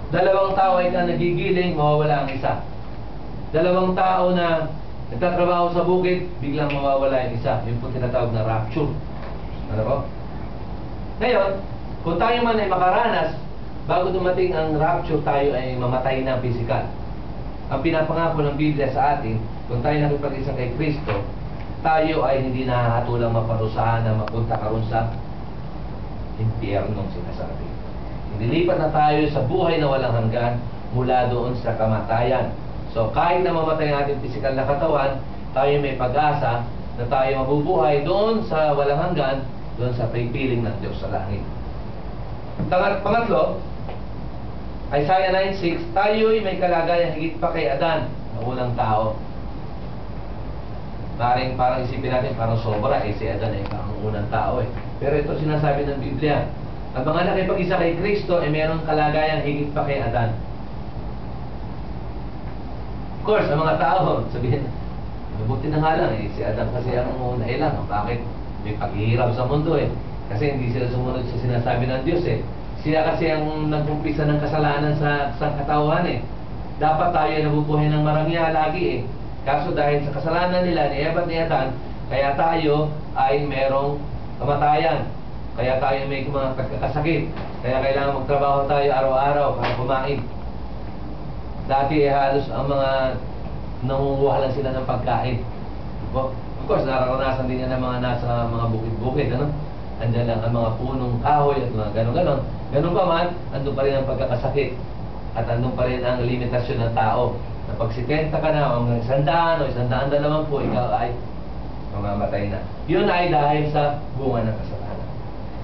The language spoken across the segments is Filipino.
Dalawang tao ay nagigiling, mawawala ang isa. Dalawang tao na nagtatrabaho sa bukid, biglang mawawala yung isa. Yun po tinatawag na rapture. Ano po? Ngayon, kung tayo man ay makaranas, bago dumating ang rapture, tayo ay mamatay na physical. Ang pinapangako ng Biblia sa atin, kung tayo nakipag-isa kay Kristo, tayo ay hindi nahahatulang maparusahan na mapunta karon sa impyernong sinasabi. Nilipat na tayo sa buhay na walang hanggan mula doon sa kamatayan. So kahit na mamatay ang ating pisikal na katawan, tayo may pag-asa na tayo mabubuhay doon sa walang hanggan, doon sa pipiling ng Diyos sa langit. Pangatlo, Isaiah 9:6, tayo'y may kalagayan higit pa kay Adan, ang unang tao. Parang isipin natin, parang sobra, si Adan ay ang unang tao eh. Pero ito sinasabi ng Biblia, ang mga nakipag-isa kay Kristo ay mayroong kalagayan higit pa kay Adan. Of course, ang mga tao, sabihin, mabuti na nga lang si Adan kasi ang una ilang. Bakit? May paghihirap sa mundo eh. Kasi hindi sila sumunod sa sinasabi ng Diyos eh. Sila kasi ang nag-umpisa ng kasalanan sa katawan eh. Dapat tayo ay nabubuhay ng marangya lagi eh. Kaso dahil sa kasalanan nila ni Eva at ni Adan, kaya tayo ay merong kamatayan. Kaya tayo may mga pagkakasakit. Kaya kailangan magtrabaho tayo araw-araw para kumain. Dati halos ang mga nangunguha lang sila ng pagkain. Of course, nararanasan din yan ng mga nasa mga bukid-bukid. Ano? Andyan lang ang mga punong kahoy at mga ganon-ganon. Ganun pa man, andun pa rin ang pagkakasakit. At andun pa rin ang limitasyon ng tao. Na pag 70 ka na, o 100 o 120, ikaw ay mamamatay na. Yun ay dahil sa bunga ng kasalanan.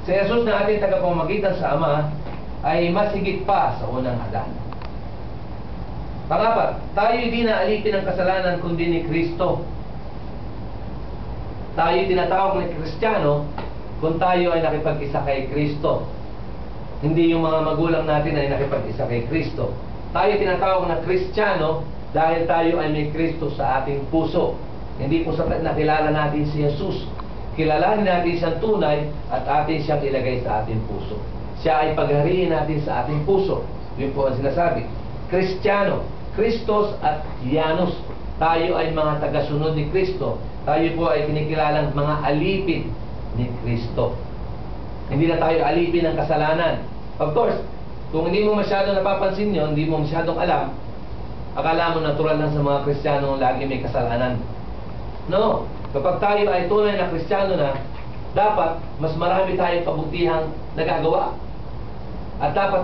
Si Jesus na ating tagapamagitan sa Ama ay mas higit pa sa unang Adan. Pangapat, tayo'y di na alipin ng kasalanan kundi ni Kristo. Tayo'y tinatawag na Kristiyano kung tayo ay nakipag-isa kay Kristo. Hindi yung mga magulang natin ay nakipag-isa kay Kristo. Tayo tinatawag na Kristiyano dahil tayo ay may Kristo sa ating puso. Hindi po sapat na kilala natin si Jesus. Kilalanin natin siyang tunay at atin siyang ilagay sa ating puso. Siya ay paghariin natin sa ating puso. Yun po ang sinasabi. Kristiyano, Kristos at Yanos. Tayo ay mga tagasunod ni Kristo. Tayo po ay kinikilalang mga alipin ni Kristo. Hindi na tayo alipin ng kasalanan. Of course, kung hindi mo masyadong napapansin yun, hindi mo masyadong alam, akala mo natural lang sa mga Kristiyano lagi may kasalanan. No. Kapag tayo ay tunay na Kristiyano na, dapat mas marami tayong kabutihang nagagawa. At dapat